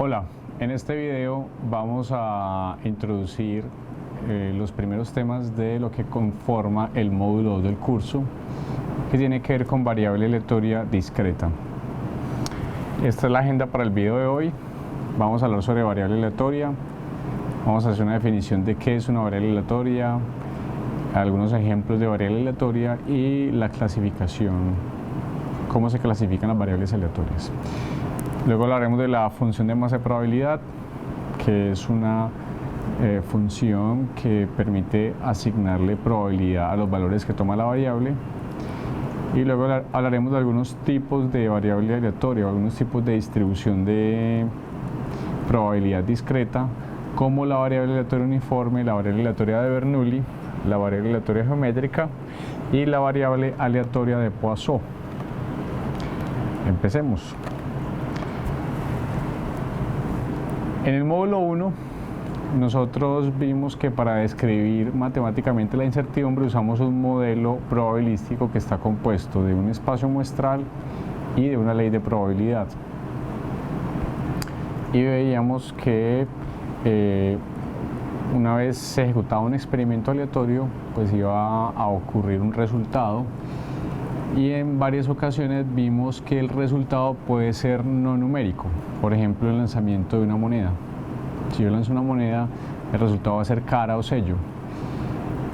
Hola, en este video vamos a introducir los primeros temas de lo que conforma el módulo 2 del curso, que tiene que ver con variable aleatoria discreta. Esta es la agenda para el video de hoy. Vamos a hablar sobre variable aleatoria, vamos a hacer una definición de qué es una variable aleatoria, algunos ejemplos de variable aleatoria y la clasificación, cómo se clasifican las variables aleatorias. Luego hablaremos de la función de masa de probabilidad, que es una función que permite asignarle probabilidad a los valores que toma la variable. Y luego hablaremos de algunos tipos de variable aleatoria, algunos tipos de distribución de probabilidad discreta, como la variable aleatoria uniforme, la variable aleatoria de Bernoulli, la variable aleatoria geométrica y la variable aleatoria de Poisson. Empecemos. En el módulo 1 nosotros vimos que para describir matemáticamente la incertidumbre usamos un modelo probabilístico que está compuesto de un espacio muestral y de una ley de probabilidad. Y veíamos que una vez se ejecutaba un experimento aleatorio, pues iba a ocurrir un resultado, y en varias ocasiones vimos que el resultado puede ser no numérico. Por ejemplo, el lanzamiento de una moneda. Si yo lanzo una moneda, el resultado va a ser cara o sello.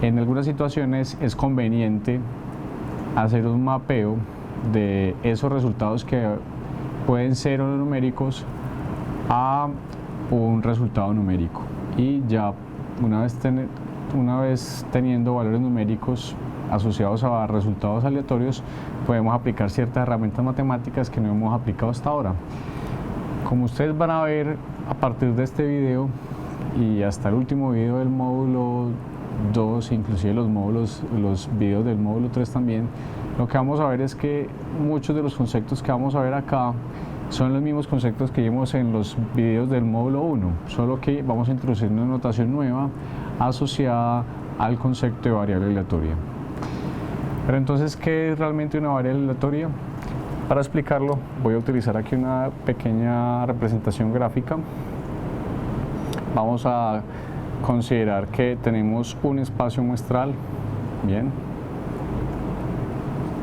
En algunas situaciones es conveniente hacer un mapeo de esos resultados que pueden ser no numéricos a un resultado numérico. Y ya una vez teniendo valores numéricos asociados a resultados aleatorios, podemos aplicar ciertas herramientas matemáticas que no hemos aplicado hasta ahora. Como ustedes van a ver a partir de este video y hasta el último video del módulo 2, inclusive los videos del módulo 3 también, lo que vamos a ver es que muchos de los conceptos que vamos a ver acá son los mismos conceptos que vimos en los videos del módulo 1, solo que vamos a introducir una notación nueva asociada al concepto de variable aleatoria. Pero entonces, ¿qué es realmente una variable aleatoria? Para explicarlo voy a utilizar aquí una pequeña representación gráfica. Vamos a considerar que tenemos un espacio muestral, bien,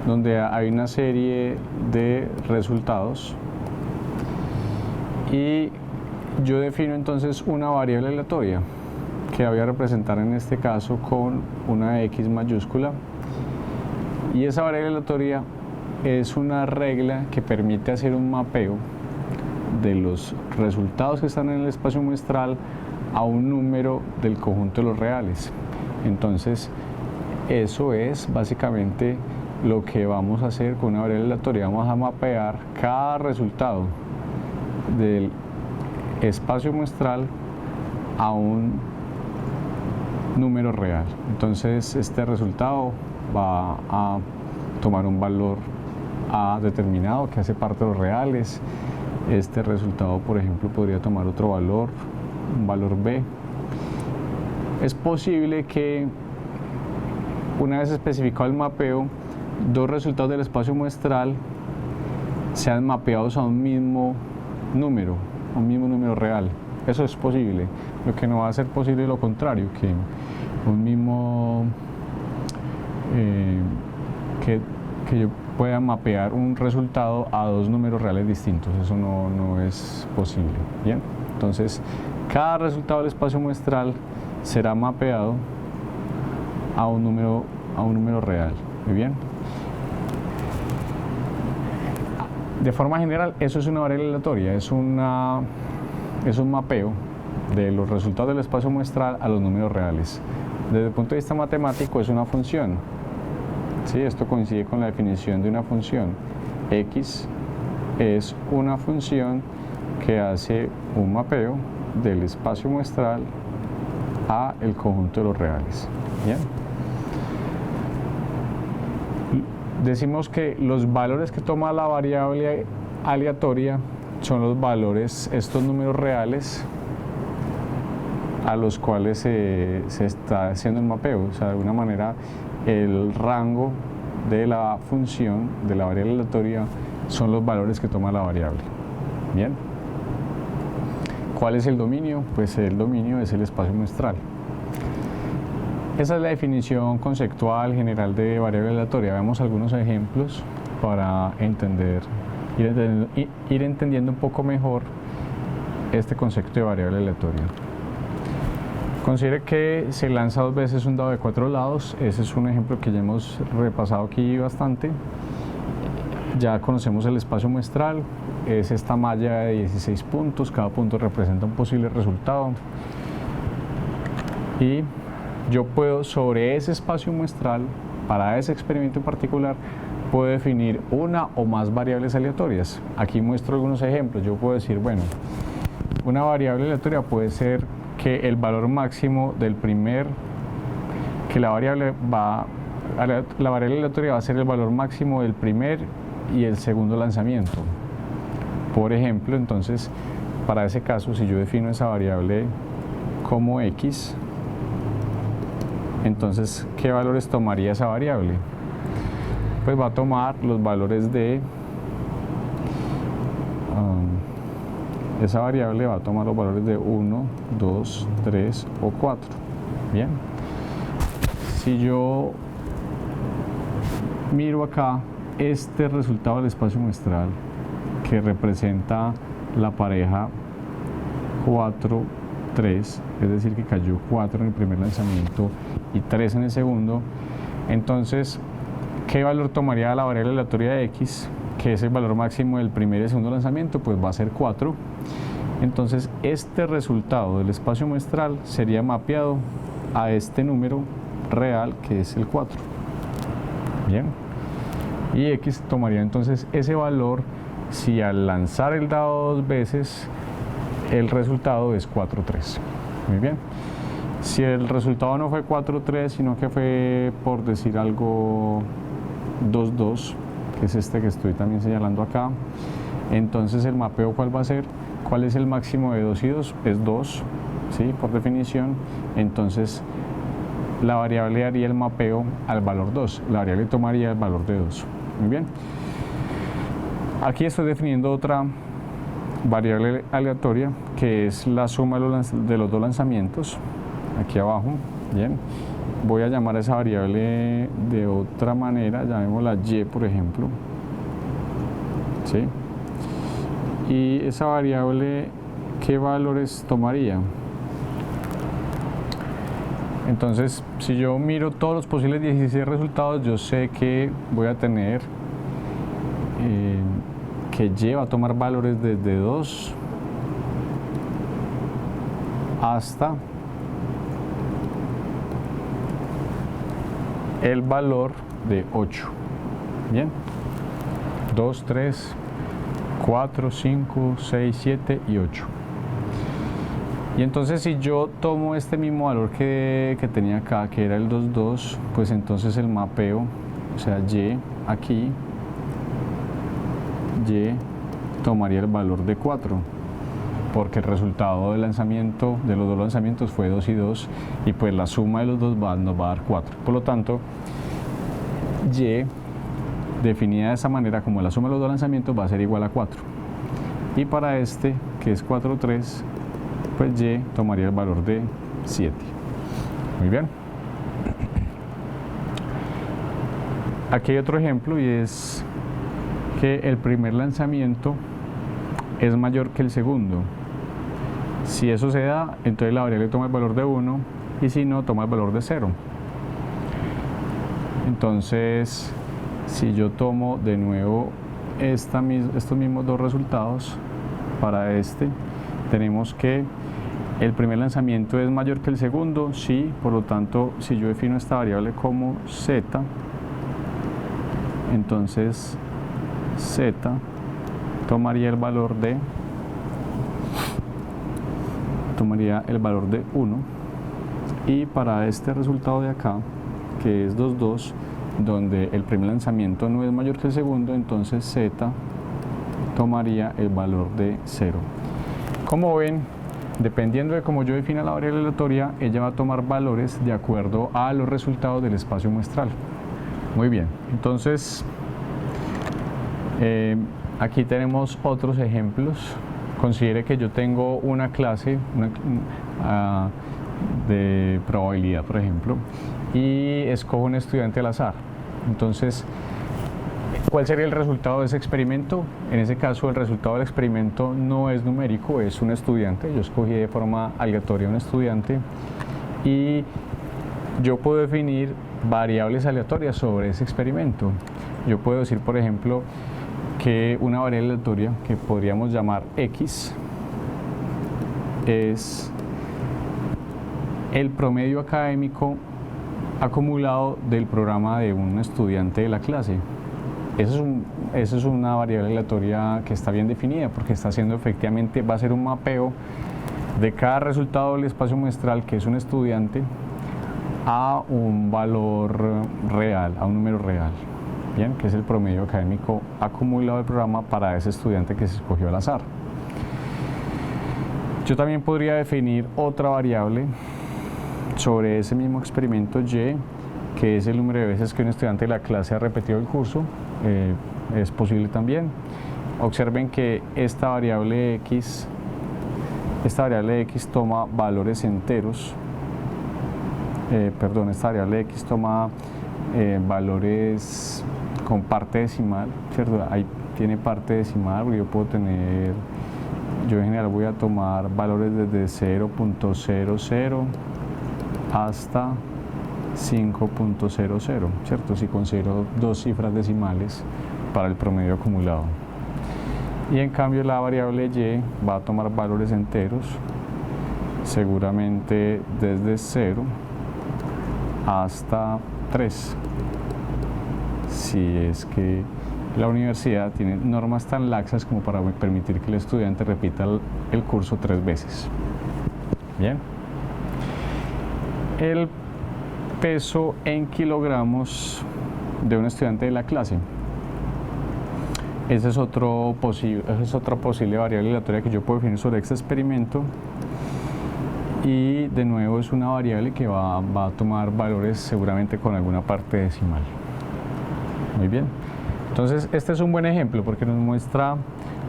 donde hay una serie de resultados, y yo defino entonces una variable aleatoria que voy a representar en este caso con una X mayúscula. Y esa variable aleatoria es una regla que permite hacer un mapeo de los resultados que están en el espacio muestral a un número del conjunto de los reales. Entonces, eso es básicamente lo que vamos a hacer con una variable aleatoria. Vamos a mapear cada resultado del espacio muestral a un número real. Entonces, este resultado va a tomar un valor A determinado que hace parte de los reales. Este resultado, por ejemplo, podría tomar otro valor, un valor B. Es posible que una vez especificado el mapeo, dos resultados del espacio muestral sean mapeados a un mismo número real. Eso es posible. Lo que no va a ser posible es lo contrario, que un mismo que yo pueda mapear un resultado a dos números reales distintos. Eso no es posible. Bien, entonces cada resultado del espacio muestral será mapeado a un número real. Muy bien. De forma general, eso es una variable aleatoria, es un mapeo de los resultados del espacio muestral a los números reales. Desde el punto de vista matemático es una función. ¿Sí? Esto coincide con la definición de una función. X es una función que hace un mapeo del espacio muestral a el conjunto de los reales. ¿Bien? Decimos que los valores que toma la variable aleatoria son los valores, estos números reales a los cuales se está haciendo el mapeo. O sea, de alguna manera el rango de la función de la variable aleatoria son los valores que toma la variable. Bien. ¿Cuál es el dominio? Pues el dominio es el espacio muestral. Esa es la definición conceptual general de variable aleatoria. Veamos algunos ejemplos para ir entendiendo un poco mejor este concepto de variable aleatoria. Considere que se lanza 2 veces un dado de 4 lados. Ese es un ejemplo que ya hemos repasado aquí bastante. Ya conocemos el espacio muestral, es esta malla de 16 puntos, cada punto representa un posible resultado. Y yo puedo, sobre ese espacio muestral, para ese experimento en particular, puedo definir una o más variables aleatorias. Aquí muestro algunos ejemplos. Yo puedo decir, bueno, una variable aleatoria puede ser que el valor máximo del que la variable aleatoria va a ser el valor máximo del primer y el segundo lanzamiento. Por ejemplo, entonces, para ese caso, si yo defino esa variable como x, entonces, ¿qué valores tomaría esa variable? Pues va a tomar los valores de esa variable va a tomar los valores de 1, 2, 3 o 4. Bien. Si yo miro acá este resultado del espacio muestral que representa la pareja 4, 3, es decir que cayó 4 en el primer lanzamiento y 3 en el segundo, entonces ¿qué valor tomaría la variable aleatoria de x, que es el valor máximo del primer y segundo lanzamiento? Pues va a ser 4. Entonces este resultado del espacio muestral sería mapeado a este número real que es el 4. Bien. Y x tomaría entonces ese valor si al lanzar el dado 2 veces el resultado es 4, 3. Muy bien. Si el resultado no fue 4, 3, sino que fue, por decir algo, 2, 2, que es este que estoy también señalando acá, entonces el mapeo, ¿cuál va a ser? ¿Cuál es el máximo de 2 y 2? Es 2, ¿sí? Por definición. Entonces la variable haría el mapeo al valor 2, la variable tomaría el valor de 2. Muy bien. Aquí estoy definiendo otra variable aleatoria que es la suma de los 2 lanzamientos, aquí abajo. Bien. Voy a llamar a esa variable de otra manera, llamémosla y, por ejemplo. ¿Sí? Y esa variable, ¿qué valores tomaría? Entonces, si yo miro todos los posibles 16 resultados, yo sé que voy a tener que y va a tomar valores desde 2 hasta el valor de 8. Bien. 2, 3, 4, 5, 6, 7 y 8. Y entonces si yo tomo este mismo valor que tenía acá, que era el 2, 2, pues entonces el mapeo, o sea, y aquí, y tomaría el valor de 4, porque el resultado del lanzamiento, de los 2 lanzamientos fue 2 y 2, y pues la suma de los 2 nos va a dar 4. Por lo tanto, y definida de esa manera, como la suma de los 2 lanzamientos, va a ser igual a 4. Y para este, que es 4, 3, pues y tomaría el valor de 7. Muy bien. Aquí hay otro ejemplo, y es que el primer lanzamiento es mayor que el segundo. Si eso se da, entonces la variable toma el valor de 1, y si no, toma el valor de 0. Entonces, si yo tomo de nuevo estos mismos 2 resultados, para este tenemos que el primer lanzamiento es mayor que el segundo, sí, por lo tanto, si yo defino esta variable como z, entonces z tomaría el valor de 1, y para este resultado de acá, que es 2, 2, donde el primer lanzamiento no es mayor que el segundo, entonces z tomaría el valor de 0. Como ven, dependiendo de cómo yo defina la variable aleatoria, ella va a tomar valores de acuerdo a los resultados del espacio muestral. Muy bien, entonces aquí tenemos otros ejemplos Considere que yo tengo una clase de probabilidad, por ejemplo, y escojo un estudiante al azar. Entonces, ¿cuál sería el resultado de ese experimento? En ese caso, el resultado del experimento no es numérico, es un estudiante. Yo escogí de forma aleatoria un estudiante y yo puedo definir variables aleatorias sobre ese experimento. Yo puedo decir, por ejemplo, que una variable aleatoria que podríamos llamar X es el promedio académico acumulado del programa de un estudiante de la clase. Eso es una variable aleatoria que está bien definida porque está haciendo efectivamente, va a ser un mapeo de cada resultado del espacio muestral, que es un estudiante, a un valor real, a un número real, bien, que es el promedio académico acumulado del programa para ese estudiante que se escogió al azar. Yo también podría definir otra variable sobre ese mismo experimento Y, que es el número de veces que un estudiante de la clase ha repetido el curso. Es posible también. Observen que esta variable X toma valores enteros. Esta variable X toma valores con parte decimal, ¿cierto? Ahí tiene parte decimal, porque yo en general voy a tomar valores desde 0.00 hasta 5.00, ¿cierto? Si considero dos cifras decimales para el promedio acumulado. Y en cambio la variable Y va a tomar valores enteros, seguramente desde 0 hasta 3, si es que la universidad tiene normas tan laxas como para permitir que el estudiante repita el curso 3 veces. Bien. El peso en kilogramos de un estudiante de la clase. Esa es otra posible variable aleatoria que yo puedo definir sobre este experimento. Y de nuevo es una variable que va a tomar valores seguramente con alguna parte decimal. Muy bien. Entonces este es un buen ejemplo porque nos muestra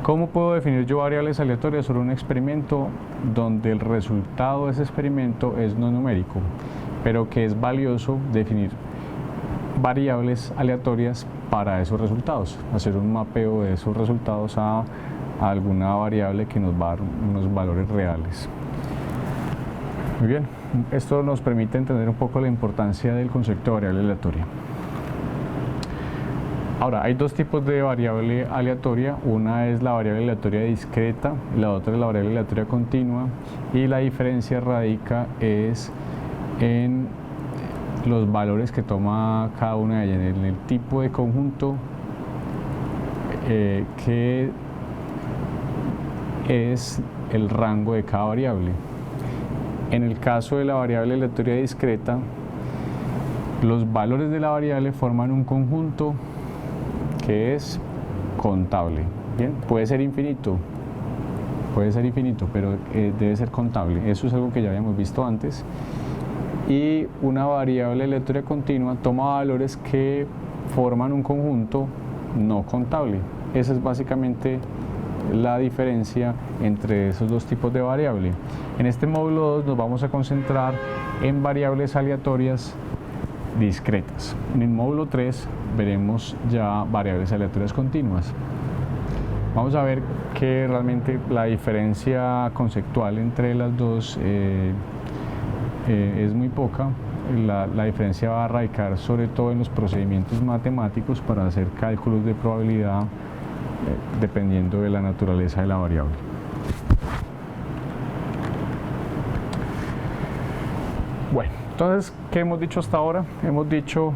cómo puedo definir yo variables aleatorias sobre un experimento donde el resultado de ese experimento es no numérico, pero que es valioso definir variables aleatorias para esos resultados, hacer un mapeo de esos resultados a alguna variable que nos va a dar unos valores reales. Muy bien, esto nos permite entender un poco la importancia del concepto de variable aleatoria. Ahora, hay dos tipos de variable aleatoria. Una es la variable aleatoria discreta, la otra es la variable aleatoria continua, y la diferencia radica es en los valores que toma cada una de ellas, en el tipo de conjunto que es el rango de cada variable. En el caso de la variable aleatoria discreta, los valores de la variable forman un conjunto que es contable. Bien, puede ser infinito, pero debe ser contable. Eso es algo que ya habíamos visto antes. Y una variable aleatoria continua toma valores que forman un conjunto no contable. Esa es básicamente la diferencia entre esos dos tipos de variable. En este módulo 2 nos vamos a concentrar en variables aleatorias discretas. En el módulo 3 veremos ya variables aleatorias continuas. Vamos a ver que realmente la diferencia conceptual entre las dos es muy poca. La diferencia va a radicar sobre todo en los procedimientos matemáticos para hacer cálculos de probabilidad dependiendo de la naturaleza de la variable. Bueno, entonces, ¿qué hemos dicho hasta ahora? Hemos dicho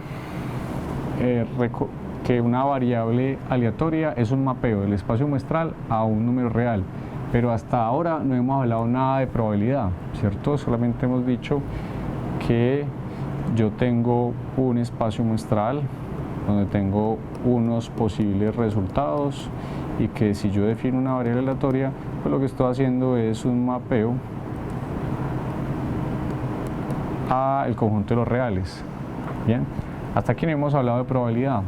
que una variable aleatoria es un mapeo del espacio muestral a un número real, pero hasta ahora no hemos hablado nada de probabilidad, ¿cierto? Solamente hemos dicho que yo tengo un espacio muestral donde tengo unos posibles resultados y que si yo defino una variable aleatoria, pues lo que estoy haciendo es un mapeo al conjunto de los reales. Bien, hasta aquí no hemos hablado de probabilidad.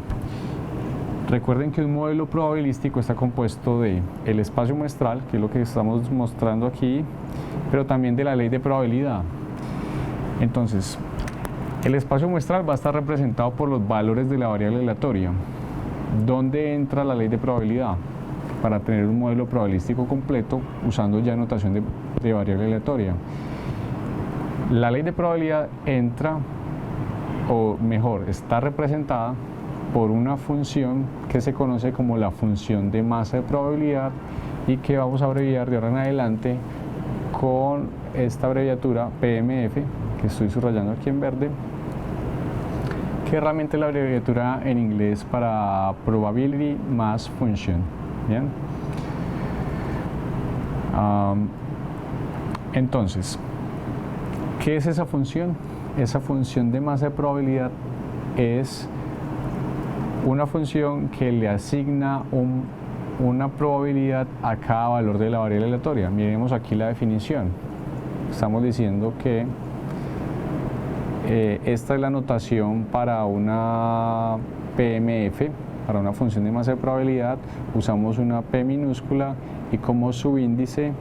Recuerden que un modelo probabilístico está compuesto de el espacio muestral, que es lo que estamos mostrando aquí, pero también de la ley de probabilidad. Entonces, el espacio muestral va a estar representado por los valores de la variable aleatoria. ¿Dónde entra la ley de probabilidad? Para tener un modelo probabilístico completo usando ya notación de variable aleatoria. La ley de probabilidad entra, o mejor, está representada por una función que se conoce como la función de masa de probabilidad y que vamos a abreviar de ahora en adelante con esta abreviatura PMF, que estoy subrayando aquí en verde, que realmente es la abreviatura en inglés para Probability Mass Function. ¿Bien? Entonces, ¿qué es esa función? Esa función de masa de probabilidad es una función que le asigna una probabilidad a cada valor de la variable aleatoria. Miremos aquí la definición. Estamos diciendo que esta es la notación para una PMF, para una función de masa de probabilidad. Usamos una P minúscula y como subíndice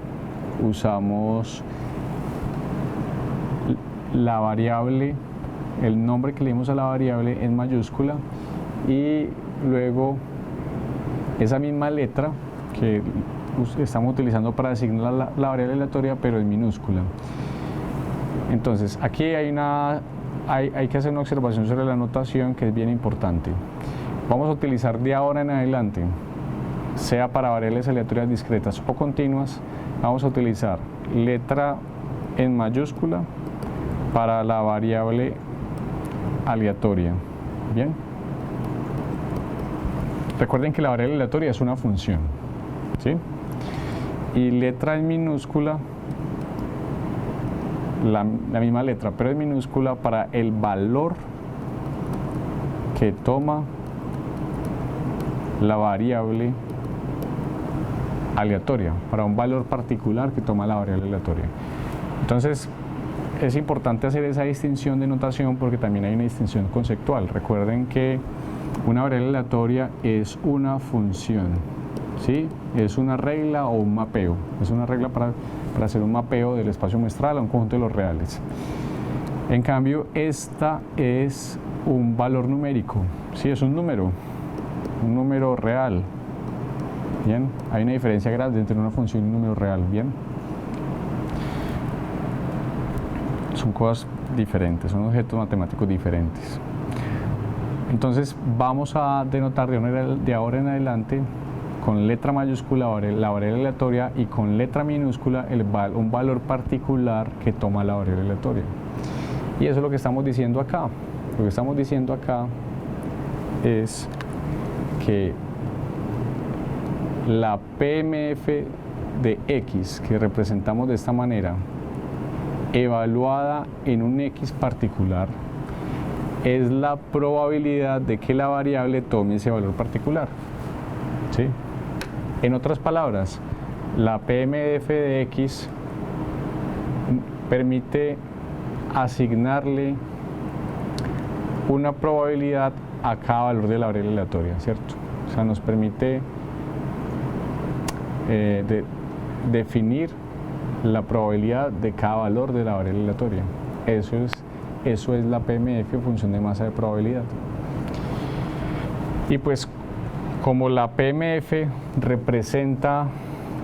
usamos la variable, el nombre que le dimos a la variable en mayúscula, y luego esa misma letra que estamos utilizando para designar la variable aleatoria, pero en minúscula. Entonces aquí hay que hacer una observación sobre la notación que es bien importante. Vamos a utilizar de ahora en adelante, sea para variables aleatorias discretas o continuas, vamos a utilizar letra en mayúscula para la variable aleatoria. Bien. Recuerden que la variable aleatoria es una función, ¿sí? Y letra en minúscula, la misma letra, pero en minúscula para el valor que toma la variable aleatoria, para un valor particular que toma la variable aleatoria. Entonces, es importante hacer esa distinción de notación porque también hay una distinción conceptual. Recuerden que una variable aleatoria es una función, ¿sí? Es una regla o un mapeo. Es una regla para hacer un mapeo del espacio muestral a un conjunto de los reales. En cambio, esta es un valor numérico, ¿sí? Es un número real. Bien, hay una diferencia grande entre una función y un número real. Bien, son cosas diferentes, son objetos matemáticos diferentes. Entonces vamos a denotar de ahora en adelante con letra mayúscula la variable aleatoria y con letra minúscula un valor particular que toma la variable aleatoria. Y eso es lo que estamos diciendo acá. Lo que estamos diciendo acá es que la PMF de X, que representamos de esta manera, evaluada en un X particular, es la probabilidad de que la variable tome ese valor particular, ¿sí? En otras palabras, la PMF de X permite asignarle una probabilidad a cada valor de la variable aleatoria, ¿cierto? O sea, nos permite definir la probabilidad de cada valor de la variable aleatoria. Eso es la PMF, función de masa de probabilidad. Y pues, como la PMF representa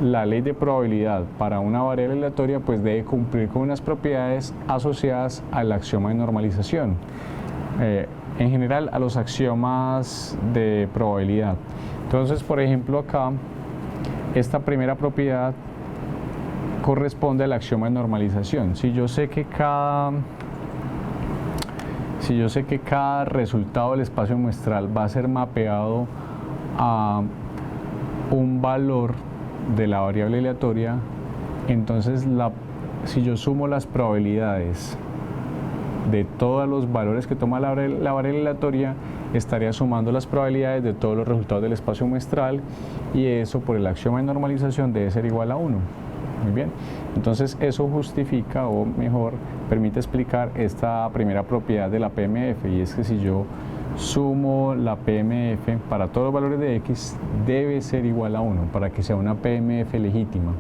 la ley de probabilidad para una variable aleatoria, pues debe cumplir con unas propiedades asociadas al axioma de normalización. En general, a los axiomas de probabilidad. Entonces, por ejemplo, acá, esta primera propiedad corresponde al axioma de normalización. Si yo sé que cada resultado del espacio muestral va a ser mapeado a un valor de la variable aleatoria, entonces si yo sumo las probabilidades de todos los valores que toma la variable aleatoria, estaría sumando las probabilidades de todos los resultados del espacio muestral, y eso por el axioma de normalización debe ser igual a 1. Muy bien, entonces eso justifica, o mejor, permite explicar esta primera propiedad de la PMF, y es que si yo sumo la PMF para todos los valores de X, debe ser igual a 1 para que sea una PMF legítima.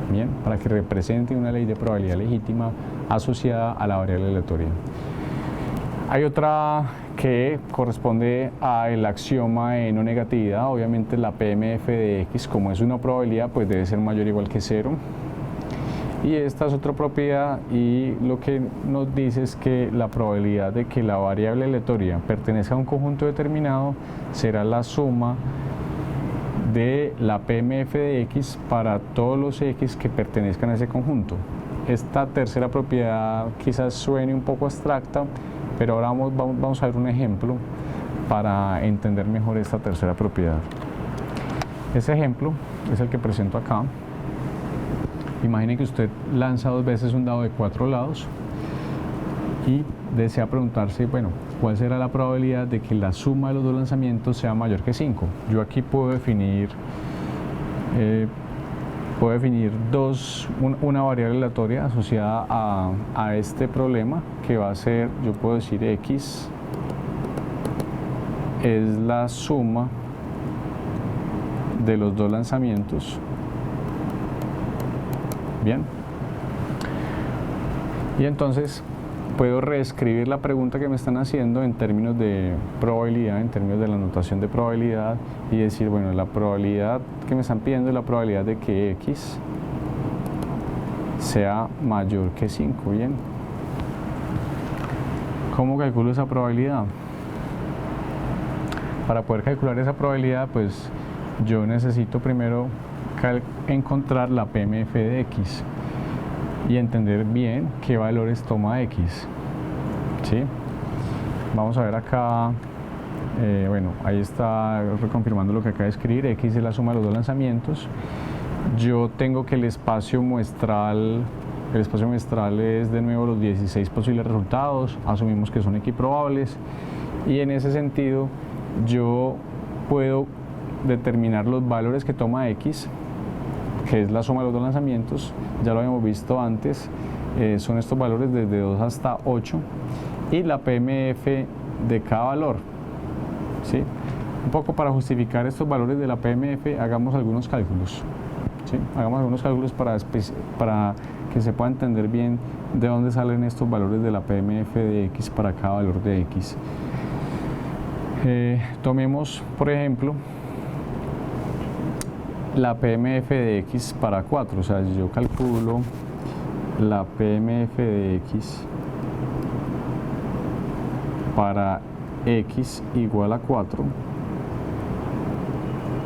Bien, para que represente una ley de probabilidad legítima asociada a la variable aleatoria. Hay otra que corresponde al axioma de no negatividad. Obviamente la PMF de X, como es una probabilidad, pues debe ser mayor o igual que 0. Y esta es otra propiedad, y lo que nos dice es que la probabilidad de que la variable aleatoria pertenezca a un conjunto determinado será la suma de la PMF de X para todos los X que pertenezcan a ese conjunto. Esta tercera propiedad quizás suene un poco abstracta, pero ahora vamos a ver un ejemplo para entender mejor esta tercera propiedad. Ese ejemplo es el que presento acá. Imagine que usted lanza 2 veces un dado de 4 lados y desea preguntarse, bueno, ¿cuál será la probabilidad de que la suma de los 2 lanzamientos sea mayor que 5? Yo aquí puedo definir una variable aleatoria asociada a este problema, que va a ser, yo puedo decir X es la suma de los 2 lanzamientos. Bien, y entonces puedo reescribir la pregunta que me están haciendo en términos de probabilidad, en términos de la notación de probabilidad, y decir, bueno, la probabilidad que me están pidiendo es la probabilidad de que X sea mayor que 5. Bien, ¿cómo calculo esa probabilidad? Para poder calcular esa probabilidad, pues yo necesito primero encontrar la PMF de X y entender bien qué valores toma X. ¿Sí? Vamos a ver acá, bueno, ahí está reconfirmando lo que acaba de escribir. X es la suma de los 2 lanzamientos. Yo tengo que el espacio muestral es de nuevo los 16 posibles resultados. Asumimos que son equiprobables, y en ese sentido yo puedo determinar los valores que toma X, que es la suma de los 2 lanzamientos. Ya lo habíamos visto antes, son estos valores desde 2 hasta 8, y la PMF de cada valor. ¿Sí? Un poco para justificar estos valores de la PMF, hagamos algunos cálculos. ¿Sí? Hagamos algunos cálculos para que se pueda entender bien de dónde salen estos valores de la PMF de X para cada valor de X. Tomemos, por ejemplo, la PMF de X para 4, o sea, yo calculo la PMF de X para X igual a 4,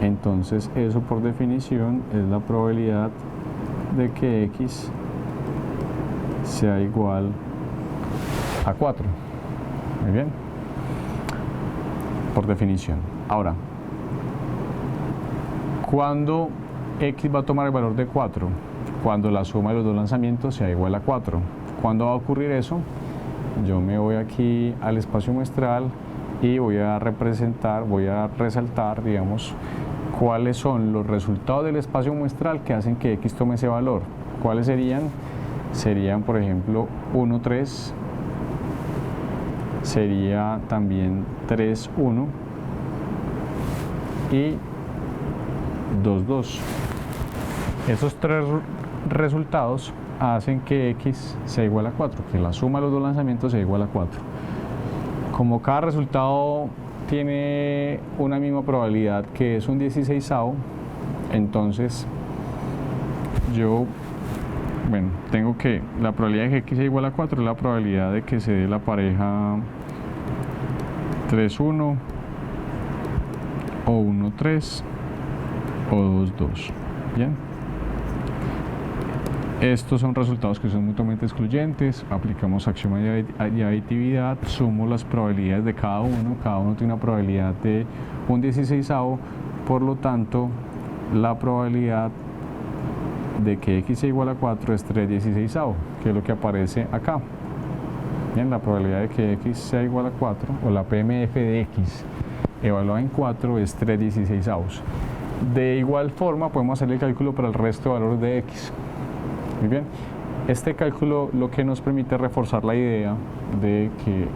entonces eso por definición es la probabilidad de que X sea igual a 4. Muy bien, por definición. Ahora, ¿cuándo X va a tomar el valor de 4? Cuando la suma de los 2 lanzamientos sea igual a 4. ¿Cuándo va a ocurrir eso? Yo me voy aquí al espacio muestral y voy a resaltar, digamos, cuáles son los resultados del espacio muestral que hacen que X tome ese valor. ¿Cuáles serían? Serían, por ejemplo, 1, 3, sería también 3, 1 y 2, 2. Esos 3 resultados hacen que X sea igual a 4, que la suma de los 2 lanzamientos sea igual a 4. Como cada resultado tiene una misma probabilidad, que es un 16avo, entonces yo, bueno, tengo que la probabilidad de que X sea igual a 4 es la probabilidad de que se dé la pareja 3, 1 o 1, 3 o 2, 2. Bien, estos son resultados que son mutuamente excluyentes. Aplicamos axioma de aditividad, sumo las probabilidades de cada uno tiene una probabilidad de un 16avo, por lo tanto la probabilidad de que X sea igual a 4 es 3 16avo, que es lo que aparece acá. Bien, la probabilidad de que X sea igual a 4, o la PMF de X evaluada en 4, es 3 16avos. De igual forma podemos hacer el cálculo para el resto de valores de X. Muy bien, este cálculo lo que nos permite reforzar la idea de que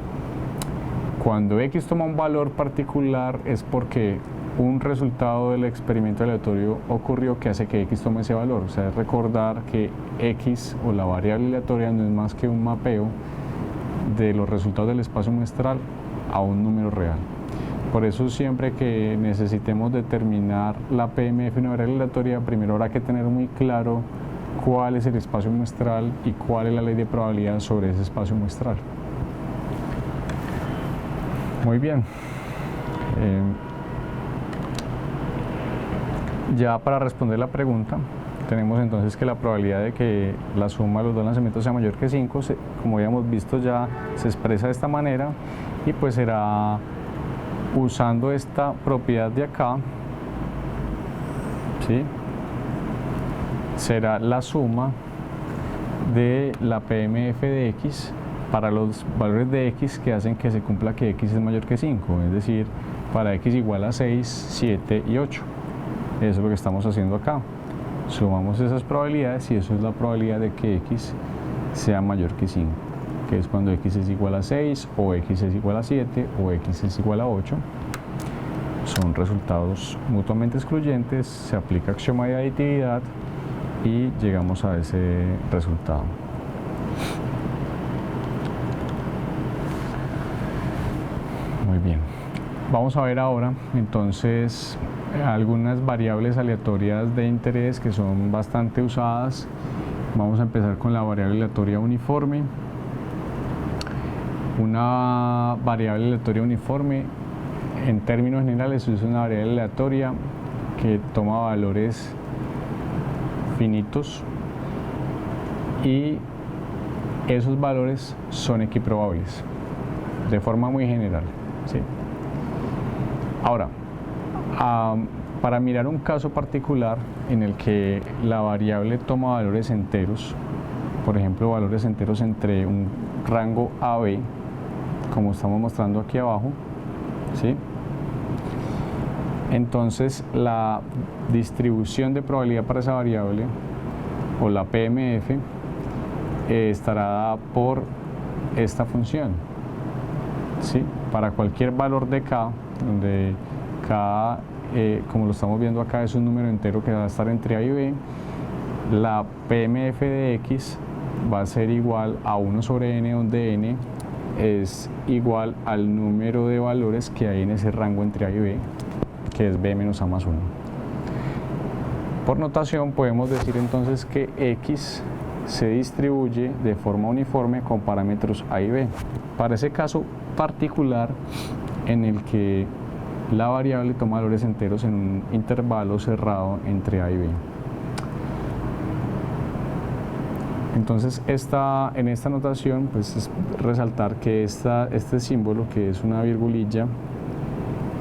Cuando X toma un valor particular es porque un resultado del experimento aleatorio ocurrió que hace que X tome ese valor. O sea, es recordar que X o la variable aleatoria no es más que un mapeo de los resultados del espacio muestral a un número real. Por eso siempre que necesitemos determinar la PMF de una variable aleatoria, primero habrá que tener muy claro cuál es el espacio muestral y cuál es la ley de probabilidad sobre ese espacio muestral. Muy bien. Ya para responder la pregunta, tenemos entonces que la probabilidad de que la suma de los dos lanzamientos sea mayor que 5, como habíamos visto ya, se expresa de esta manera y pues será usando esta propiedad de acá, ¿sí? Será la suma de la PMF de X para los valores de X que hacen que se cumpla que X es mayor que 5, es decir, para X igual a 6, 7 y 8. Eso es lo que estamos haciendo acá. Sumamos esas probabilidades y eso es la probabilidad de que X sea mayor que 5, que es cuando X es igual a 6 o X es igual a 7 o X es igual a 8. Son resultados mutuamente excluyentes, se aplica axioma de aditividad y llegamos a ese resultado. Muy bien. Vamos a ver ahora entonces algunas variables aleatorias de interés que son bastante usadas. Vamos a empezar con la variable aleatoria uniforme. Una variable aleatoria uniforme, en términos generales, es una variable aleatoria que toma valores finitos y esos valores son equiprobables de forma muy general, ¿sí? Ahora, para mirar un caso particular en el que la variable toma valores enteros, por ejemplo valores enteros entre un rango AB, como estamos mostrando aquí abajo, ¿sí? Entonces la distribución de probabilidad para esa variable, o la PMF, estará dada por esta función, ¿sí? Para cualquier valor de K, donde K, como lo estamos viendo acá, es un número entero que va a estar entre A y B, la PMF de X va a ser igual a 1 sobre n, donde n es igual al número de valores que hay en ese rango entre A y B, que es B menos A más 1. Por notación podemos decir entonces que X se distribuye de forma uniforme con parámetros A y B. Para ese caso particular en el que la variable toma valores enteros en un intervalo cerrado entre A y B. Entonces en esta notación pues es resaltar que este símbolo, que es una virgulilla,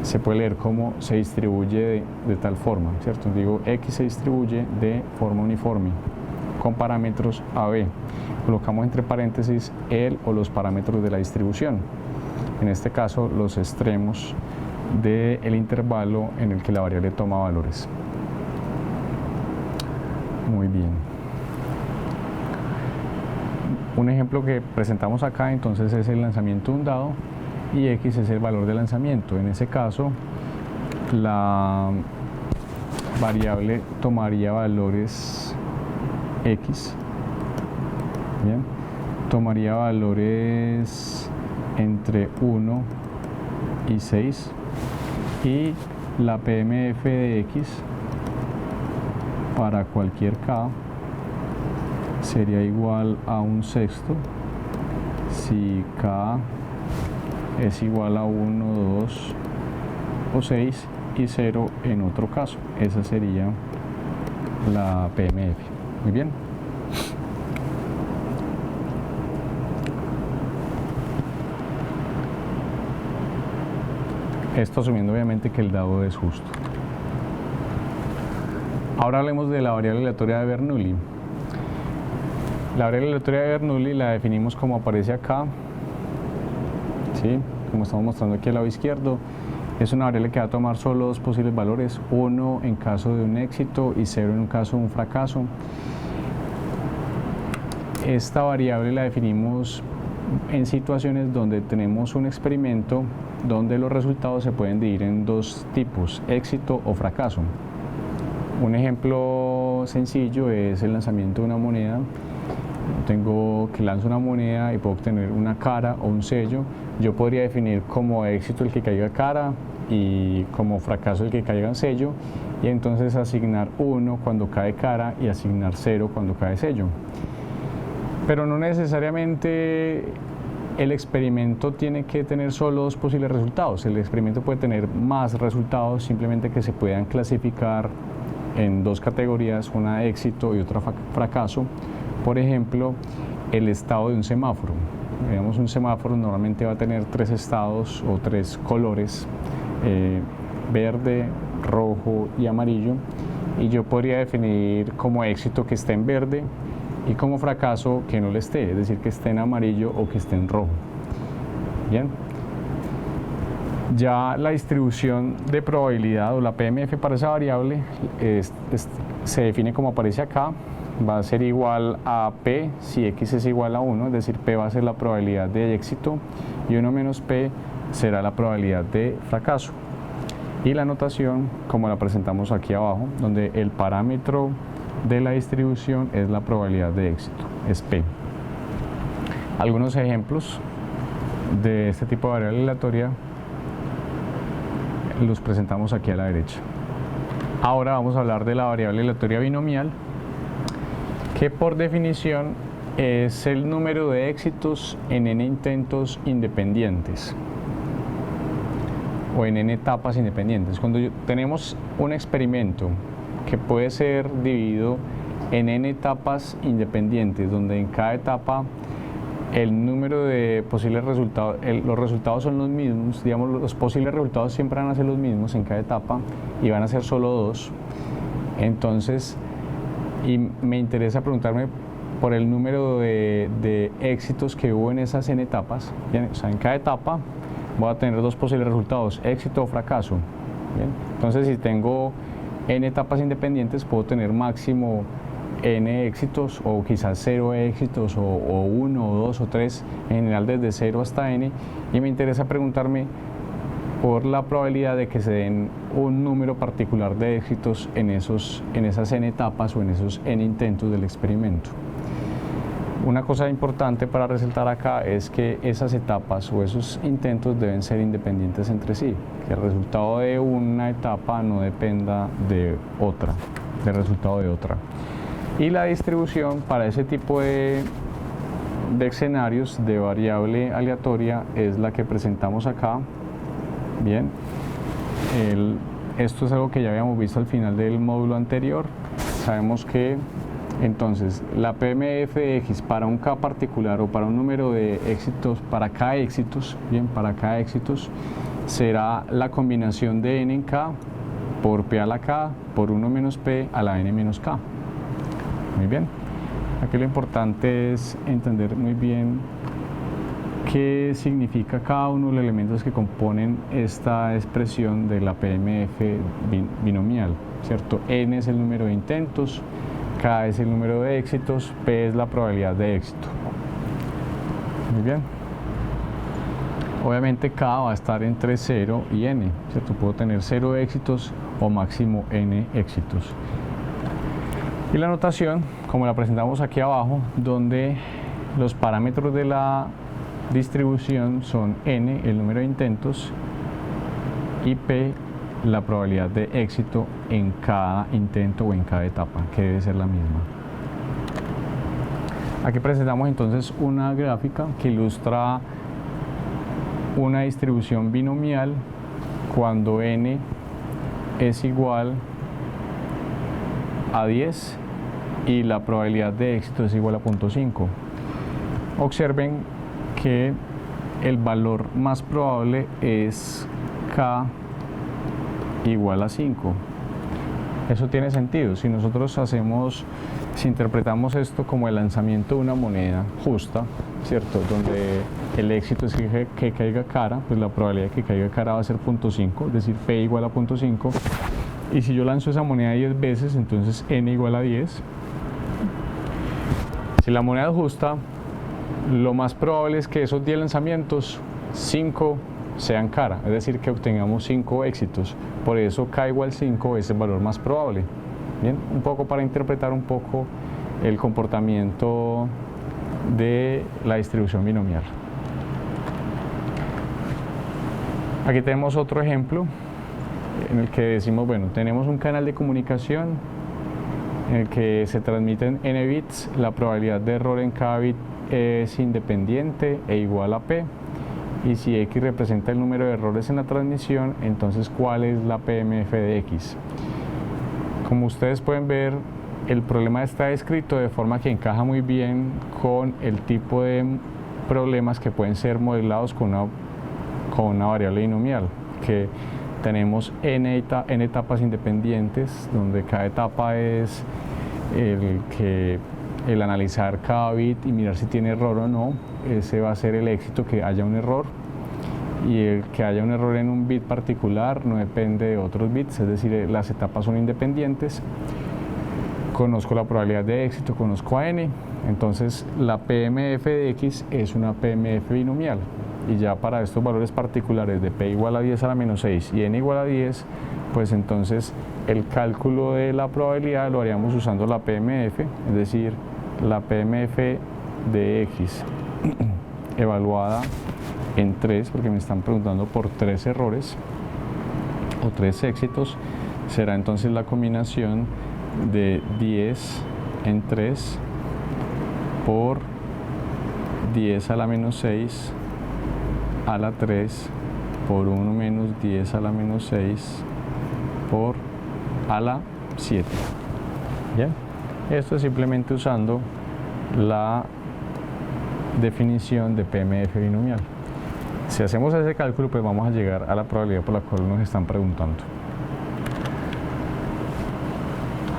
se puede leer como se distribuye de tal forma, ¿cierto? Digo, X se distribuye de forma uniforme con parámetros AB. Colocamos entre paréntesis el o los parámetros de la distribución, en este caso los extremos del intervalo en el que la variable toma valores. Muy bien. Un ejemplo que presentamos acá entonces es el lanzamiento de un dado y X es el valor de lanzamiento. En ese caso la variable tomaría valores X, bien, tomaría valores entre 1 y 6 y la PMF de X para cualquier K sería igual a un sexto si K es igual a 1, 2 o 6 y 0 en otro caso. Esa sería la PMF. Muy bien. Esto asumiendo obviamente que el dado es justo. Ahora hablemos de la variable aleatoria de Bernoulli. La variable aleatoria de Bernoulli la definimos como aparece acá, ¿sí? Como estamos mostrando aquí al lado izquierdo. Es una variable que va a tomar solo dos posibles valores, 1 en caso de un éxito y 0 en un caso de un fracaso. Esta variable la definimos en situaciones donde tenemos un experimento donde los resultados se pueden dividir en dos tipos, éxito o fracaso. Un ejemplo sencillo es el lanzamiento de una moneda. Tengo que lanzo una moneda y puedo obtener una cara o un sello. Yo podría definir como éxito el que caiga cara y como fracaso el que caiga sello, y entonces asignar 1 cuando cae cara y asignar 0 cuando cae sello. Pero no necesariamente el experimento tiene que tener solo dos posibles resultados. El experimento puede tener más resultados, simplemente que se puedan clasificar en dos categorías, una éxito y otra fracaso. Por ejemplo, el estado de un semáforo. Digamos, un semáforo normalmente va a tener 3 estados o 3 colores, verde, rojo y amarillo, y yo podría definir como éxito que esté en verde y como fracaso que no le esté, es decir, que esté en amarillo o que esté en rojo. Bien. Ya la distribución de probabilidad o la PMF para esa variable se define como aparece acá. Va a ser igual a P si X es igual a 1, es decir, P va a ser la probabilidad de éxito y 1 menos P será la probabilidad de fracaso. Y la notación, como la presentamos aquí abajo, donde el parámetro de la distribución es la probabilidad de éxito, es P. Algunos ejemplos de este tipo de variable aleatoria los presentamos aquí a la derecha. Ahora vamos a hablar de la variable aleatoria binomial, que por definición es el número de éxitos en n intentos independientes o en n etapas independientes. Cuando tenemos un experimento que puede ser dividido en n etapas independientes, donde en cada etapa el número de posibles resultados, los resultados son los mismos, digamos, los posibles resultados siempre van a ser los mismos en cada etapa y van a ser solo 2. Entonces, y me interesa preguntarme por el número de éxitos que hubo en esas n etapas. Bien, o sea, en cada etapa voy a tener dos posibles resultados, éxito o fracaso. Bien, entonces, si tengo n etapas independientes, puedo tener máximo n éxitos o quizás 0 éxitos o 1 o 2 o 3, en general desde 0 hasta n, y me interesa preguntarme por la probabilidad de que se den un número particular de éxitos en esas n etapas o en esos n intentos del experimento. Una cosa importante para resaltar acá es que esas etapas o esos intentos deben ser independientes entre sí, que el resultado de una etapa no dependa de otra, del resultado de otra. Y la distribución para ese tipo de escenarios de variable aleatoria es la que presentamos acá. Bien, esto es algo que ya habíamos visto al final del módulo anterior. Sabemos que entonces la PMF de X para un K particular o para un número de éxitos, para K éxitos, bien, para K éxitos, será la combinación de n en K por P a la K por 1 menos P a la n menos K. Muy bien, aquí lo importante es entender muy bien qué significa cada uno de los elementos que componen esta expresión de la PMF binomial, ¿cierto? N es el número de intentos, K es el número de éxitos, P es la probabilidad de éxito. Muy bien. Obviamente K va a estar entre 0 y n, ¿cierto? Puedo tener 0 éxitos o máximo n éxitos. Y la notación, como la presentamos aquí abajo, donde los parámetros de la distribución son n, el número de intentos, y p, la probabilidad de éxito en cada intento o en cada etapa, que debe ser la misma. Aquí presentamos entonces una gráfica que ilustra una distribución binomial cuando n es igual a 10 y la probabilidad de éxito es igual a 0.5. Observen que el valor más probable es K igual a 5. Eso tiene sentido. Si nosotros si interpretamos esto como el lanzamiento de una moneda justa, ¿cierto? Donde el éxito es que caiga cara, pues la probabilidad de que caiga cara va a ser 0.5, es decir, P igual a 0.5. Y si yo lanzo esa moneda 10 veces, entonces n igual a 10. Si la moneda es justa, lo más probable es que esos 10 lanzamientos, 5 sean cara, es decir, que obtengamos 5 éxitos. Por eso K igual 5 es el valor más probable. Bien, un poco para interpretar un poco el comportamiento de la distribución binomial. Aquí tenemos otro ejemplo en el que decimos, bueno, tenemos un canal de comunicación en el que se transmiten n bits, la probabilidad de error en cada bit es independiente e igual a p, y si x representa el número de errores en la transmisión, entonces ¿cuál es la PMF de x? Como ustedes pueden ver, el problema está descrito de forma que encaja muy bien con el tipo de problemas que pueden ser modelados con una variable binomial, que tenemos n etapas independientes, donde cada etapa es el analizar cada bit y mirar si tiene error o no. Ese va a ser el éxito, que haya un error, y el que haya un error en un bit particular no depende de otros bits, es decir, las etapas son independientes. Conozco la probabilidad de éxito, conozco a n, entonces la PMF de x es una PMF binomial. Y ya para estos valores particulares de p igual a 10 a la menos 6 y n igual a 10, pues entonces el cálculo de la probabilidad lo haríamos usando la PMF, es decir, la PMF de x evaluada en 3, porque me están preguntando por 3 errores o 3 éxitos, será entonces la combinación de 10 en 3 por 10 a la menos 6 a la 3 por 1 menos 10 a la menos 6 por a la 7. ¿Bien? Esto es simplemente usando la definición de PMF binomial. Si hacemos ese cálculo, pues vamos a llegar a la probabilidad por la cual nos están preguntando.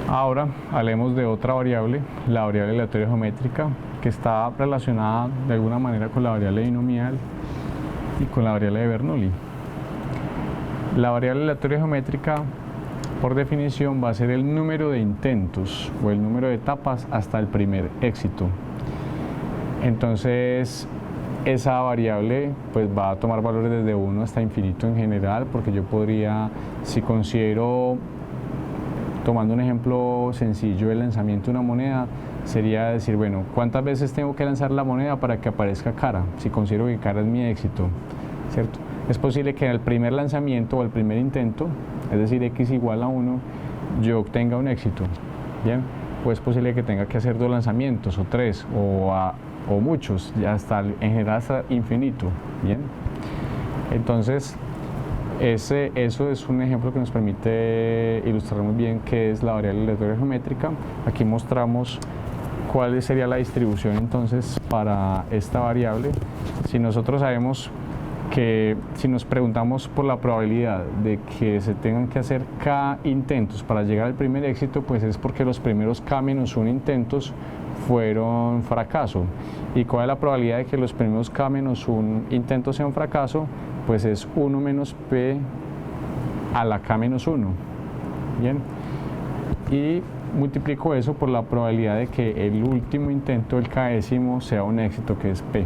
Ahora hablemos de otra variable, la variable aleatoria geométrica, que está relacionada de alguna manera con la variable binomial y con la variable de Bernoulli. La variable aleatoria geométrica, por definición, va a ser el número de intentos o el número de etapas hasta el primer éxito. Entonces, esa variable pues va a tomar valores desde 1 hasta infinito en general, porque yo podría, si considero, tomando un ejemplo sencillo, el lanzamiento de una moneda, sería decir, bueno, ¿cuántas veces tengo que lanzar la moneda para que aparezca cara? Si considero que cara es mi éxito, ¿cierto? Es posible que en el primer lanzamiento o el primer intento, es decir, x igual a 1, yo obtenga un éxito, ¿bien? O es posible que tenga que hacer 2 lanzamientos o 3 o muchos, ya hasta, en general hasta infinito, ¿bien? Entonces, eso es un ejemplo que nos permite ilustrar muy bien qué es la variable aleatoria geométrica. Aquí mostramos cuál sería la distribución entonces para esta variable. Si nosotros sabemos que, si nos preguntamos por la probabilidad de que se tengan que hacer k intentos para llegar al primer éxito, pues es porque los primeros k-1 intentos fueron fracaso. ¿Y cuál es la probabilidad de que los primeros k-1 intentos sean fracaso? Pues es 1 menos p a la k-1. Bien, y multiplico eso por la probabilidad de que el último intento, el k-décimo, sea un éxito, que es p.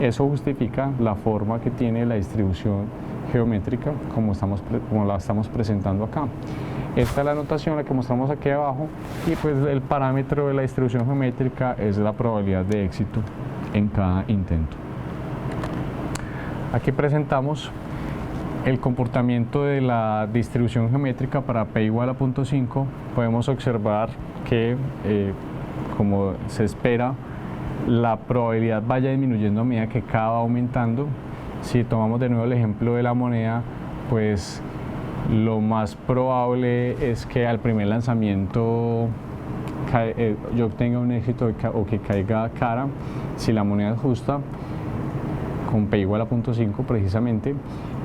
Eso justifica la forma que tiene la distribución geométrica como la estamos presentando acá. Esta es la notación, la que mostramos aquí abajo, y pues el parámetro de la distribución geométrica es la probabilidad de éxito en cada intento. Aquí presentamos el comportamiento de la distribución geométrica para p igual a 0.5. Podemos observar que, como se espera, la probabilidad vaya disminuyendo a medida que k va aumentando. Si tomamos de nuevo el ejemplo de la moneda, pues lo más probable es que al primer lanzamiento yo obtenga un éxito o que caiga cara, si la moneda es justa, con p igual a 0.5 precisamente,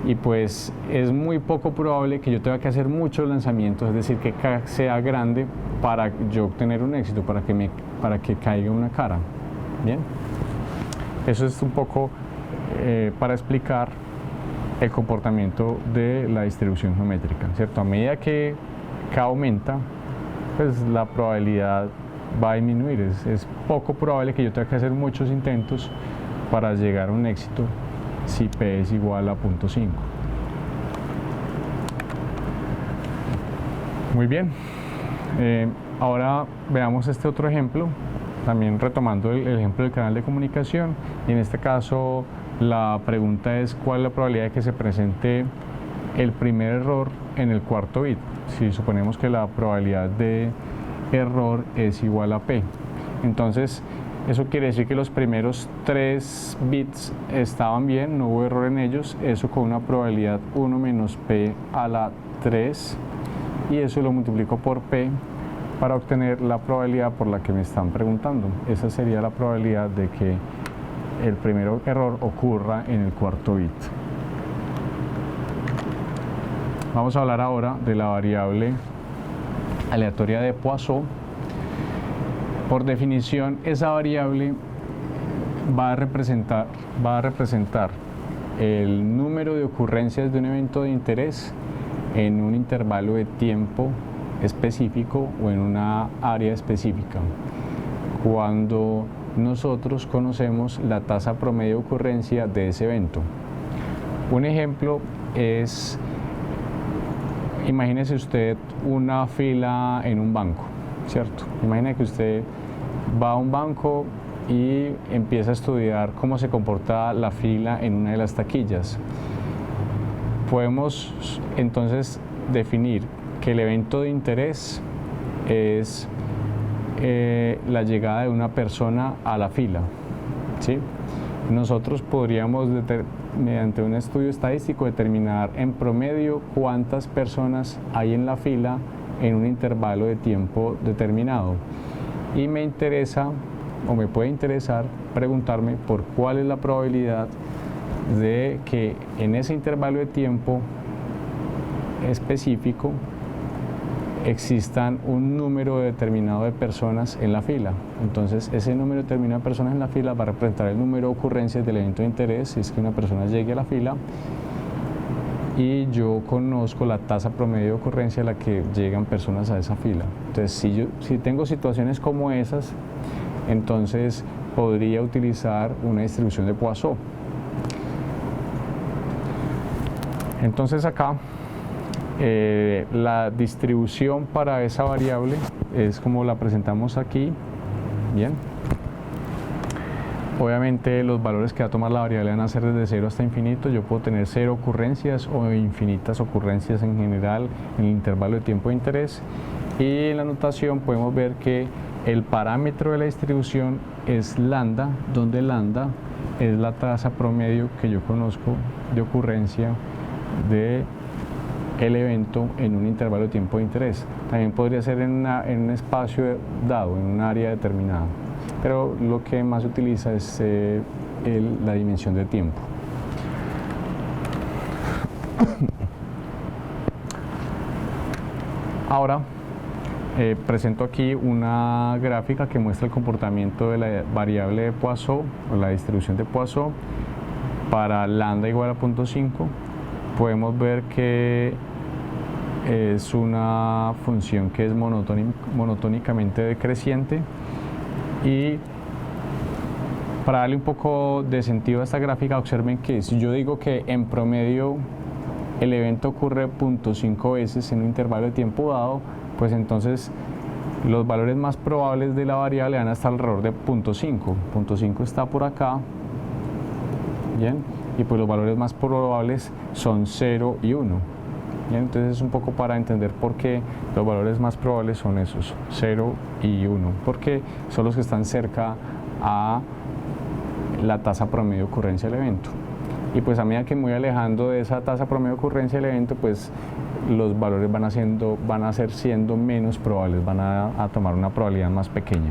y pues es muy poco probable que yo tenga que hacer muchos lanzamientos, es decir, que k sea grande para yo obtener un éxito, para que caiga una cara. Bien, eso es un poco para explicar el comportamiento de la distribución geométrica, ¿cierto? A medida que k aumenta, pues la probabilidad va a disminuir. Es poco probable que yo tenga que hacer muchos intentos para llegar a un éxito si P es igual a 0.5. Muy bien. Ahora veamos este otro ejemplo, también retomando el ejemplo del canal de comunicación, y en este caso la pregunta es cuál es la probabilidad de que se presente el primer error en el cuarto bit, si suponemos que la probabilidad de error es igual a P. Entonces eso quiere decir que los primeros 3 bits estaban bien, no hubo error en ellos, eso con una probabilidad 1 menos P a la 3, y eso lo multiplico por P para obtener la probabilidad por la que me están preguntando. Esa sería la probabilidad de que el primer error ocurra en el cuarto bit. Vamos a hablar ahora de la variable aleatoria de Poisson. Por definición, esa variable va a representar el número de ocurrencias de un evento de interés en un intervalo de tiempo específico o en una área específica, cuando nosotros conocemos la tasa promedio de ocurrencia de ese evento. Un ejemplo es, imagínese usted una fila en un banco, ¿cierto? Imagine que usted va a un banco y empieza a estudiar cómo se comporta la fila en una de las taquillas. Podemos entonces definir que el evento de interés es la llegada de una persona a la fila, ¿sí? Nosotros podríamos, mediante un estudio estadístico, determinar en promedio cuántas personas hay en la fila en un intervalo de tiempo determinado. Y me interesa, o me puede interesar, preguntarme por cuál es la probabilidad de que en ese intervalo de tiempo específico existan un número determinado de personas en la fila. Entonces ese número determinado de personas en la fila va a representar el número de ocurrencias del evento de interés, si es que una persona llegue a la fila, y yo conozco la tasa promedio de ocurrencia a la que llegan personas a esa fila. Entonces si tengo situaciones como esas, entonces podría utilizar una distribución de Poisson. Entonces acá la distribución para esa variable es como la presentamos aquí. Bien. Obviamente los valores que va a tomar la variable van a ser desde 0 hasta infinito. Yo puedo tener 0 ocurrencias o infinitas ocurrencias en general en el intervalo de tiempo de interés. Y en la notación podemos ver que el parámetro de la distribución es lambda, donde lambda es la tasa promedio que yo conozco de ocurrencia de el evento en un intervalo de tiempo de interés. También podría ser en un espacio dado, en un área determinada, pero lo que más se utiliza es la dimensión de tiempo. Ahora presento aquí una gráfica que muestra el comportamiento de la variable de Poisson, o la distribución de Poisson, para lambda igual a 0.5. Podemos ver que es una función que es monotónicamente decreciente, y para darle un poco de sentido a esta gráfica, observen que si yo digo que en promedio el evento ocurre 0.5 veces en un intervalo de tiempo dado, pues entonces los valores más probables de la variable van a estar alrededor de 0.5. 0.5 está por acá, bien, y pues los valores más probables son 0 y 1. Bien, entonces es un poco para entender por qué los valores más probables son esos, 0 y 1, porque son los que están cerca a la tasa promedio de ocurrencia del evento. Y pues a medida que me voy alejando de esa tasa promedio de ocurrencia del evento, pues los valores van a ser siendo menos probables, van a tomar una probabilidad más pequeña.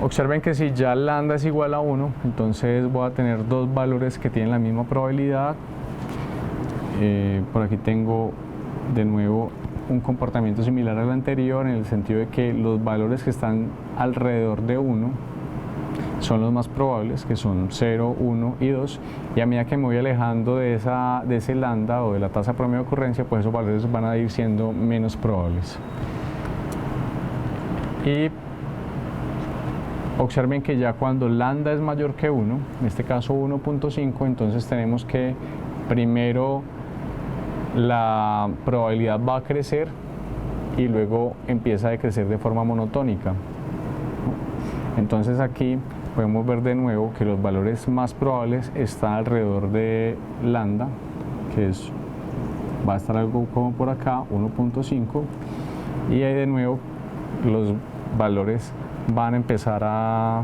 Observen que si ya lambda es igual a 1, entonces voy a tener dos valores que tienen la misma probabilidad. Por aquí tengo de nuevo un comportamiento similar al anterior, en el sentido de que los valores que están alrededor de 1 son los más probables, que son 0, 1 y 2, y a medida que me voy alejando de ese lambda o de la tasa promedio de ocurrencia, pues esos valores van a ir siendo menos probables. Y observen que ya cuando lambda es mayor que 1, en este caso 1.5, entonces tenemos que primero la probabilidad va a crecer y luego empieza a decrecer de forma monotónica. Entonces aquí podemos ver de nuevo que los valores más probables están alrededor de lambda, que va a estar algo como por acá, 1.5, y ahí de nuevo los valores van a empezar a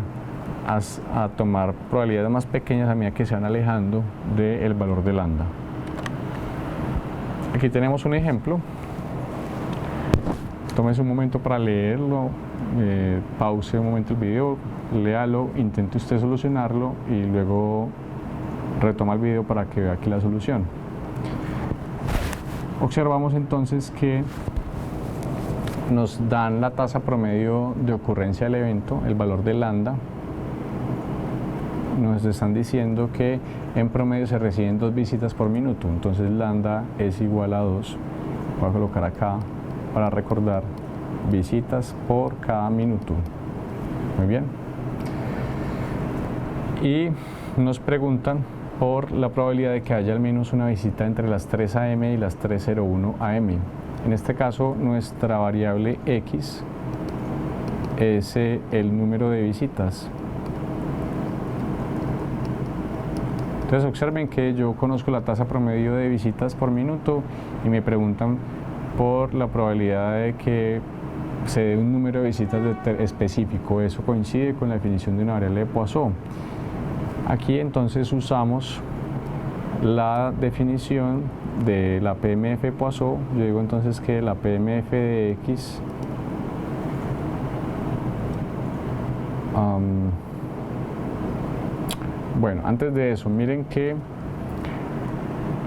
tomar probabilidades más pequeñas a medida que se van alejando del valor de lambda. Aquí tenemos un ejemplo. Tómese un momento para leerlo, pause un momento el video, léalo, intente usted solucionarlo y luego retoma el video para que vea aquí la solución. Observamos entonces que nos dan la tasa promedio de ocurrencia del evento, el valor de lambda. Nos están diciendo que en promedio se reciben 2 visitas por minuto, entonces lambda es igual a 2. Voy a colocar acá para recordar visitas por cada minuto. Muy bien. Y nos preguntan por la probabilidad de que haya al menos una visita entre las 3 am y las 3:01 am. En este caso, nuestra variable x es el número de visitas. Entonces observen que yo conozco la tasa promedio de visitas por minuto y me preguntan por la probabilidad de que se dé un número de visitas específico. Eso coincide con la definición de una variable de Poisson. Aquí entonces usamos la definición de la PMF de Poisson. Yo digo entonces que la PMF de X bueno, antes de eso, miren que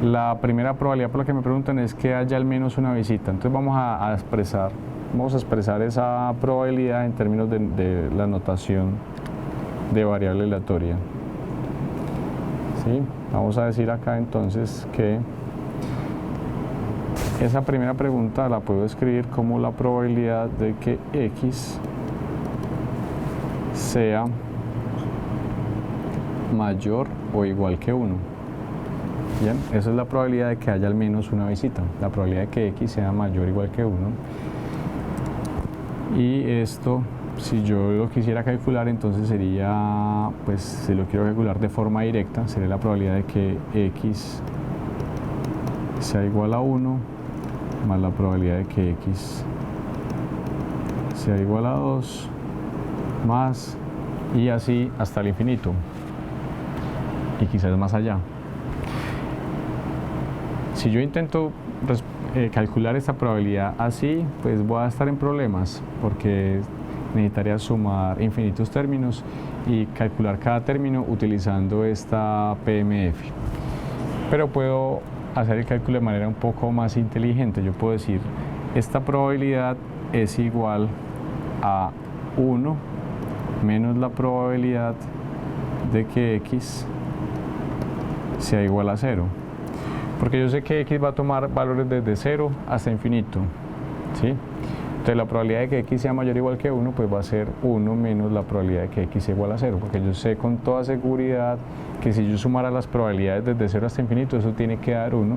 la primera probabilidad por la que me preguntan es que haya al menos una visita. Entonces vamos a expresar esa probabilidad en términos de la notación de variable aleatoria. ¿Sí? Vamos a decir acá entonces que esa primera pregunta la puedo escribir como la probabilidad de que X sea mayor o igual que 1. Bien, esa es la probabilidad de que haya al menos una visita, la probabilidad de que X sea mayor o igual que 1. Y esto, si yo lo quisiera calcular, entonces sería, pues si lo quiero calcular de forma directa, sería la probabilidad de que X sea igual a 1 más la probabilidad de que X sea igual a 2 más, y así hasta el infinito y quizás más allá. Si yo intento calcular esta probabilidad así, pues voy a estar en problemas porque necesitaría sumar infinitos términos y calcular cada término utilizando esta PMF. Pero puedo hacer el cálculo de manera un poco más inteligente. Yo puedo decir, esta probabilidad es igual a 1 menos la probabilidad de que X sea igual a 0. Porque yo sé que X va a tomar valores desde 0 hasta infinito, ¿sí? Entonces la probabilidad de que X sea mayor o igual que 1 pues va a ser 1 menos la probabilidad de que X sea igual a 0, porque yo sé con toda seguridad que si yo sumara las probabilidades desde 0 hasta infinito, eso tiene que dar 1,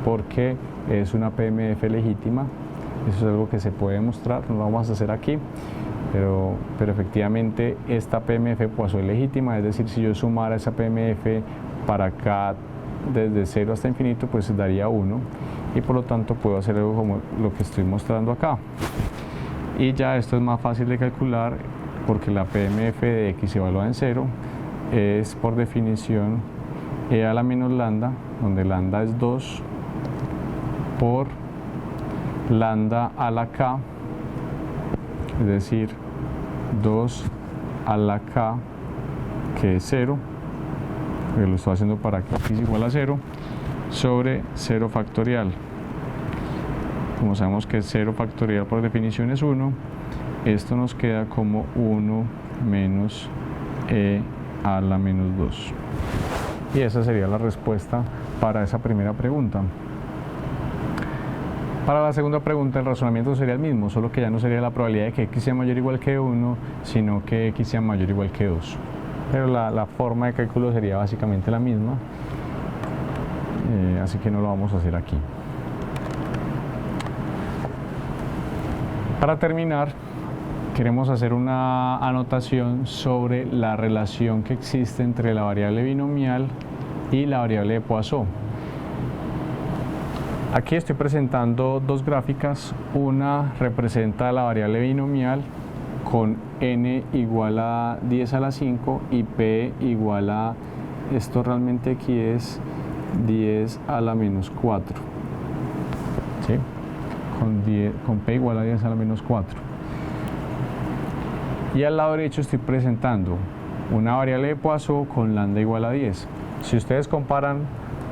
porque es una PMF legítima. Eso es algo que se puede demostrar, no lo vamos a hacer aquí, pero efectivamente esta PMF Poisson es legítima, es decir, si yo sumara esa PMF para acá desde 0 hasta infinito, pues daría 1, y por lo tanto puedo hacer algo como lo que estoy mostrando acá. Y ya esto es más fácil de calcular porque la PMF de X evaluada en 0 es por definición E a la menos lambda, donde lambda es 2, por lambda a la K, es decir, 2 a la K, que es 0, que lo estoy haciendo para que X igual a 0, sobre 0 factorial. Como sabemos que 0 factorial por definición es 1, esto nos queda como 1 menos E a la menos 2. Y esa sería la respuesta para esa primera pregunta. Para la segunda pregunta el razonamiento sería el mismo, solo que ya no sería la probabilidad de que x sea mayor o igual que 1, sino que x sea mayor o igual que 2. Pero la forma de cálculo sería básicamente la misma, así que no lo vamos a hacer aquí. Para terminar, queremos hacer una anotación sobre la relación que existe entre la variable binomial y la variable de Poisson. Aquí estoy presentando dos gráficas. Una representa la variable binomial con n igual a 10 a la 5 y p igual a, esto realmente aquí es 10 a la menos 4. ¿Sí? Con p igual a 10 a la menos 4. Y al lado derecho estoy presentando una variable de Poisson con lambda igual a 10. Si ustedes comparan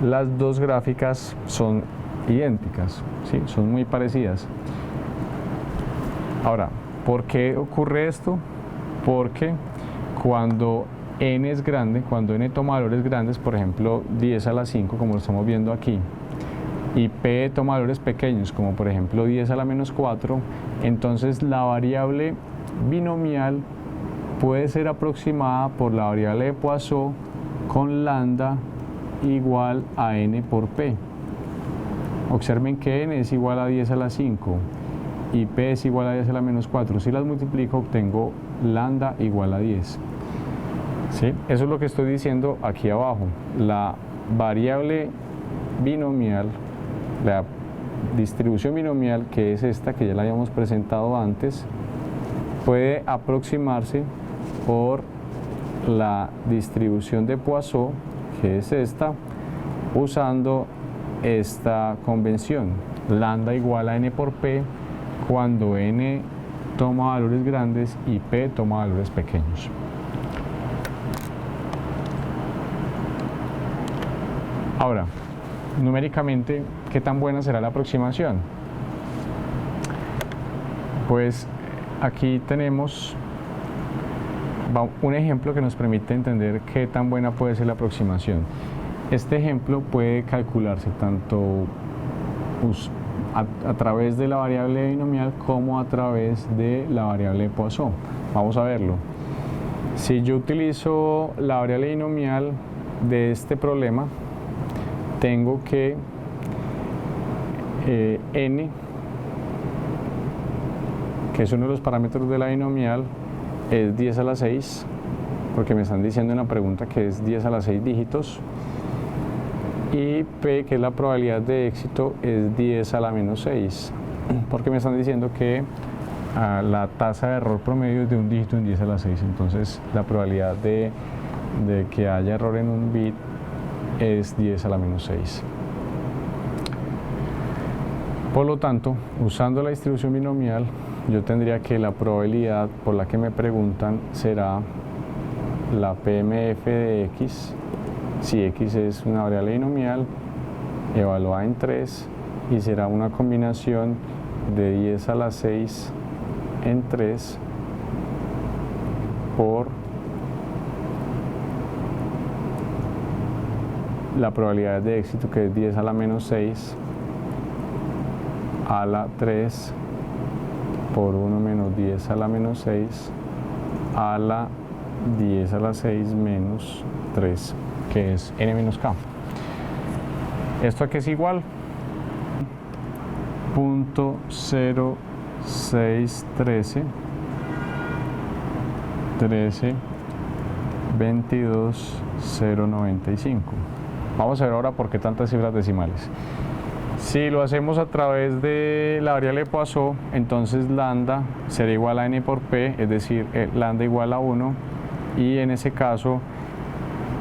las dos gráficas son idénticas, ¿sí? Son muy parecidas. Ahora, ¿por qué ocurre esto? Porque cuando n es grande, cuando n toma valores grandes, por ejemplo 10 a la 5 como lo estamos viendo aquí, y p toma valores pequeños como por ejemplo 10 a la menos 4, entonces la variable binomial puede ser aproximada por la variable de Poisson con lambda igual a n por p. Observen que n es igual a 10 a la 5 y p es igual a 10 a la menos 4. Si las multiplico obtengo lambda igual a 10. ¿Sí? Eso es lo que estoy diciendo aquí abajo. La variable binomial, la distribución binomial, que es esta, que ya la habíamos presentado antes, puede aproximarse por la distribución de Poisson, que es esta, usando esta convención, lambda igual a n por p, cuando n toma valores grandes y p toma valores pequeños. Ahora, numéricamente, ¿qué tan buena será la aproximación? Pues aquí tenemos un ejemplo que nos permite entender qué tan buena puede ser la aproximación. Este ejemplo puede calcularse tanto a través de la variable binomial como a través de la variable de Poisson. Vamos a verlo. Si yo utilizo la variable binomial de este problema, tengo que n, que es uno de los parámetros de la binomial, es 10 a la 6, porque me están diciendo en la pregunta que es 10 a la 6 dígitos, y p, que es la probabilidad de éxito, es 10 a la menos 6, porque me están diciendo que la tasa de error promedio es de un dígito en 10 a la 6, entonces la probabilidad de que haya error en un bit es 10 a la menos 6. Por lo tanto, usando la distribución binomial, yo tendría que la probabilidad por la que me preguntan será la PMF de x, si x es una variable binomial evaluada en 3, y será una combinación de 10 a la 6 en 3 por la probabilidad de éxito, que es 10 a la menos 6 a la 3 por 1 menos 10 a la menos 6 a la 10 a la 6 menos 3, que es n menos k. ¿Esto a qué es igual? 0.0613 22.095. Vamos a ver ahora por qué tantas cifras decimales. Si lo hacemos a través de la variable de Poisson, entonces lambda será igual a n por p, es decir, lambda igual a 1, y en ese caso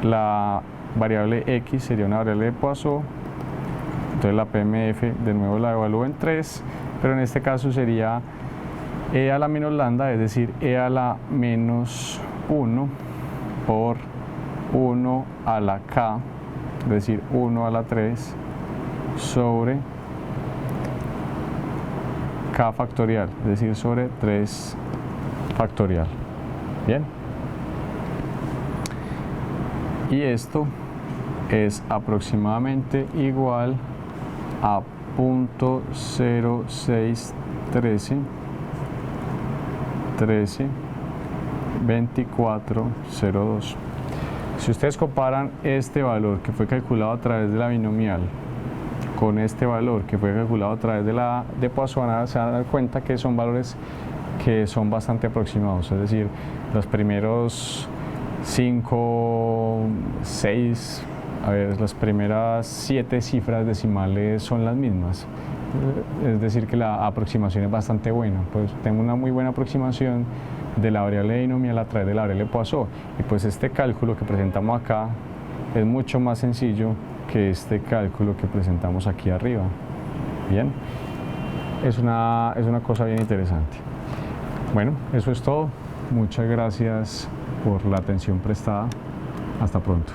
la variable x sería una variable de Poisson, entonces la PMF de nuevo la evalúo en 3, pero en este caso sería e a la menos lambda, es decir, e a la menos 1 por 1 a la k, es decir, 1 a la 3 sobre k factorial, es decir, sobre 3 factorial. Bien. Y esto es aproximadamente igual a 0.0613 2402. Si ustedes comparan este valor que fue calculado a través de la binomial con este valor que fue calculado a través de la de Poisson, se van a dar cuenta que son valores que son bastante aproximados, es decir, los primeros 5, 6, las primeras 7 cifras decimales son las mismas, es decir que la aproximación es bastante buena, pues tengo una muy buena aproximación de la variable binomial a través de la variable Poisson, y pues este cálculo que presentamos acá es mucho más sencillo que este cálculo que presentamos aquí arriba. Bien, es una cosa bien interesante. Bueno, eso es todo. Muchas gracias por la atención prestada. Hasta pronto.